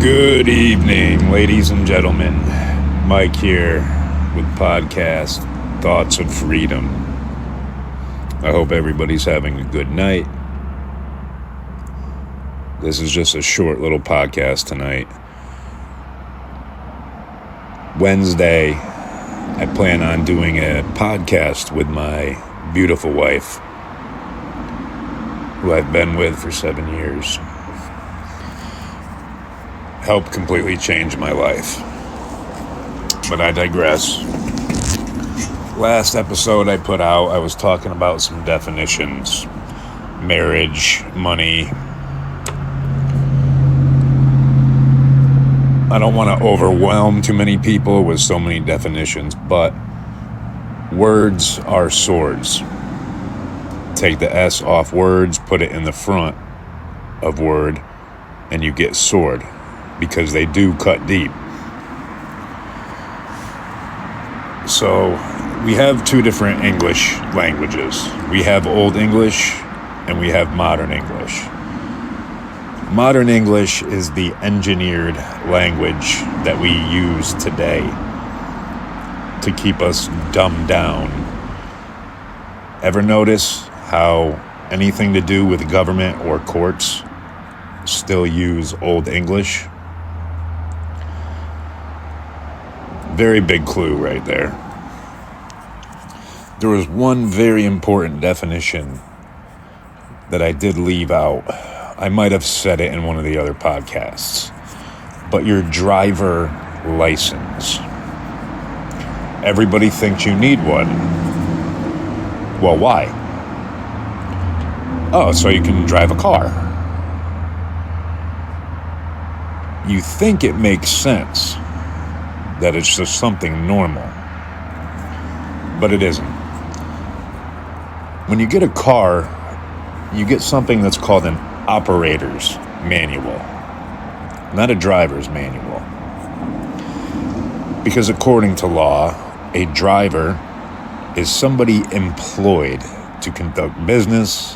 Good evening, ladies and gentlemen. Mike here with podcast Thoughts of Freedom. I hope everybody's having a good night. This is just a short little podcast tonight. Wednesday, I plan on doing a podcast with my beautiful wife, who I've been with for 7 years. Helped completely change my life. But I digress. Last episode I put out, I was talking about some definitions. Marriage, money. I don't want to overwhelm too many people with so many definitions, but words are swords. Take the S off words, put it in the front of word, and you get sword. Because they do cut deep. So we have two different English languages. We have Old English and we have Modern English. Modern English is the engineered language that we use today to keep us dumbed down. Ever notice how anything to do with government or courts still use Old English? Very big clue right there. There was one very important definition that I did leave out. I might have said it in one of the other podcasts. But your driver license. Everybody thinks you need one. Well, why? Oh, so you can drive a car. You think it makes sense. That it's just something normal. But it isn't. When you get a car, you get something that's called an operator's manual, not a driver's manual. Because according to law, a driver is somebody employed to conduct business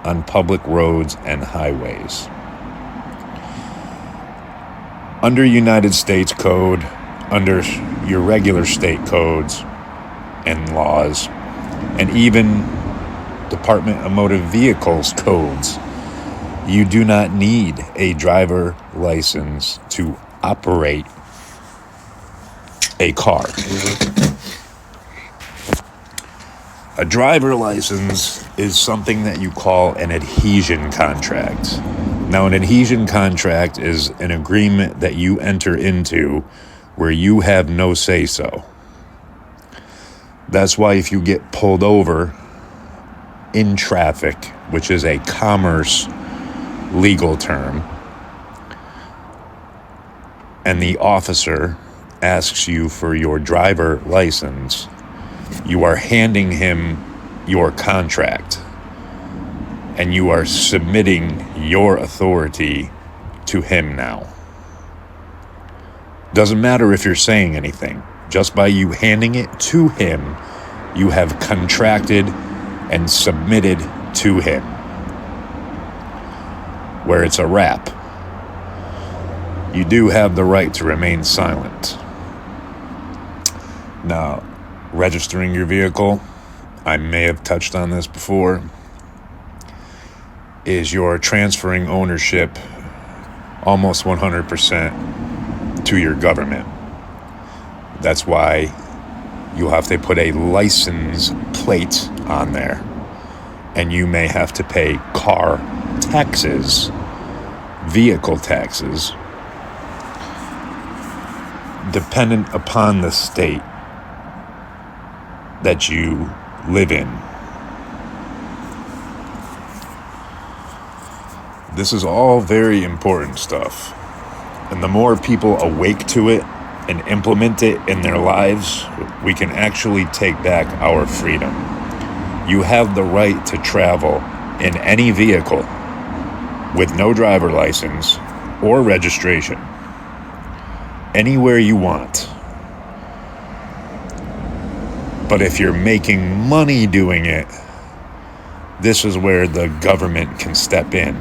on public roads and highways. Under United States Code, under your regular state codes and laws, and even Department of Motor Vehicles codes, you do not need a driver license to operate a car. A driver license is something that you call an adhesion contract. Now, an adhesion contract is an agreement that you enter into where you have no say-so. That's why if you get pulled over in traffic, which is a commerce legal term, and the officer asks you for your driver license, you are handing him your contract, and you are submitting your authority to him now. Doesn't matter if you're saying anything. Just by you handing it to him, you have contracted and submitted to him. Where it's a wrap. You do have the right to remain silent. Now, registering your vehicle, I may have touched on this before, is you're transferring ownership almost 100% to your government. That's why you'll have to put a license plate on there. And you may have to pay car taxes, vehicle taxes, dependent upon the state that you live in. This is all very important stuff. And the more people awake to it and implement it in their lives, we can actually take back our freedom. You have the right to travel in any vehicle with no driver license or registration, anywhere you want. But if you're making money doing it, this is where the government can step in.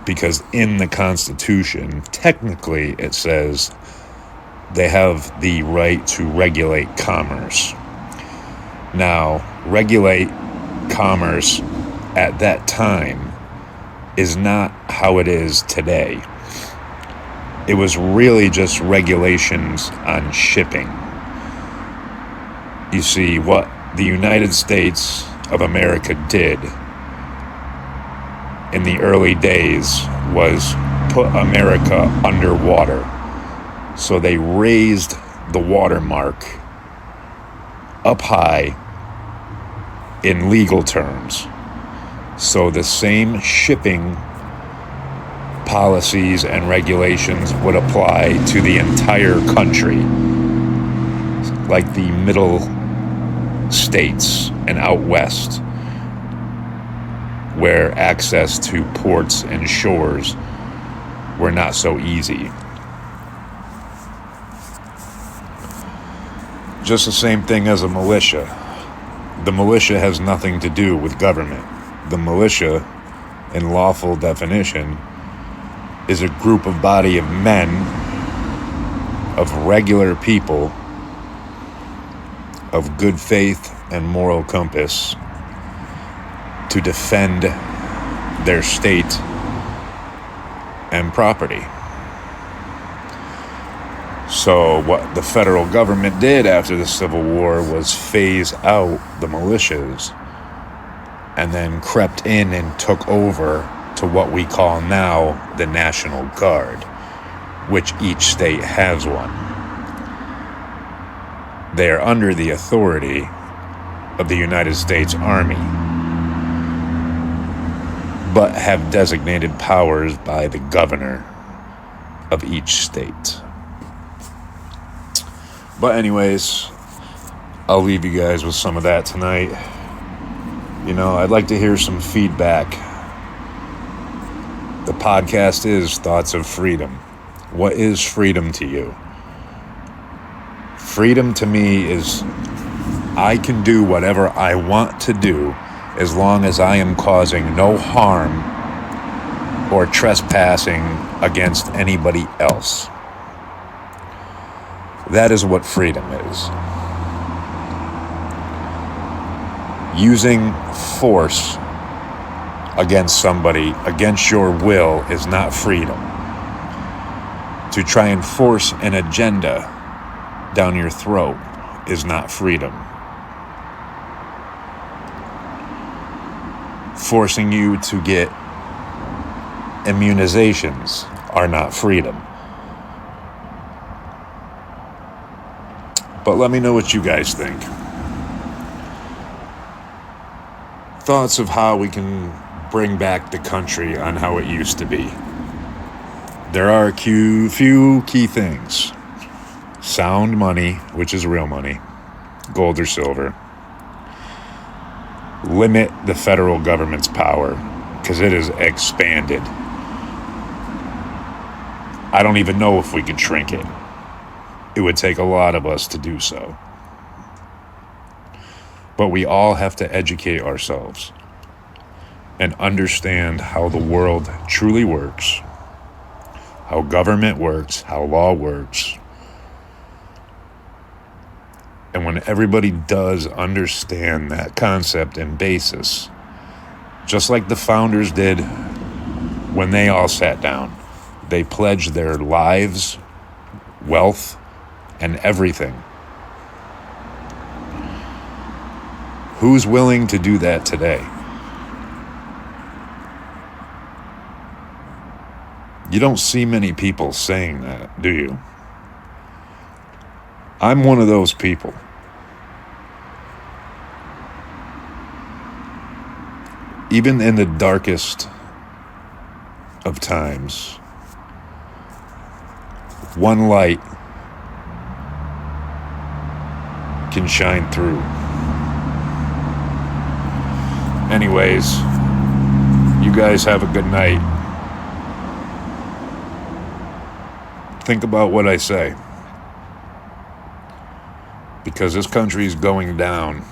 because in the Constitution, technically it says they have the right to regulate commerce. Now, regulate commerce at that time is not how it is today. It was really just regulations on shipping. You see, what the United States of America did in the early days was put America underwater. So they raised the watermark up high in legal terms. So the same shipping policies and regulations would apply to the entire country, like the middle states and out west, where access to ports and shores were not so easy. Just the same thing as a militia. The militia has nothing to do with government. The militia, in lawful definition, is a group of body of men, of regular people, of good faith and moral compass, to defend their state and property. So what the federal government did after the Civil War was phase out the militias and then crept in and took over to what we call now the National Guard, which each state has one. They are under the authority of the United States Army, but have designated powers by the governor of each state. But anyways, I'll leave you guys with some of that tonight. You know, I'd like to hear some feedback. The podcast is Thoughts of Freedom. What is freedom to you? Freedom to me is I can do whatever I want to do as long as I am causing no harm or trespassing against anybody else. That is what freedom is. Using force against somebody, against your will, is not freedom. To try and force an agenda down your throat is not freedom. Forcing you to get immunizations are not freedom. But let me know what you guys think. Thoughts of how we can bring back the country on how it used to be. There are a few key things. Sound money, which is real money, gold or silver. Limit the federal government's power, because it is expanded. I don't even know if we could shrink it. It would take a lot of us to do so. But we all have to educate ourselves and understand how the world truly works, how government works, how law works. And when everybody does understand that concept and basis, just like the founders did when they all sat down, they pledged their lives, wealth, and everything. Who's willing to do that today? You don't see many people saying that, do you? I'm one of those people. Even in the darkest of times, one light can shine through. Anyways, you guys have a good night. Think about what I say, because this country is going down.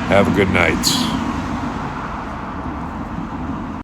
Have a good night.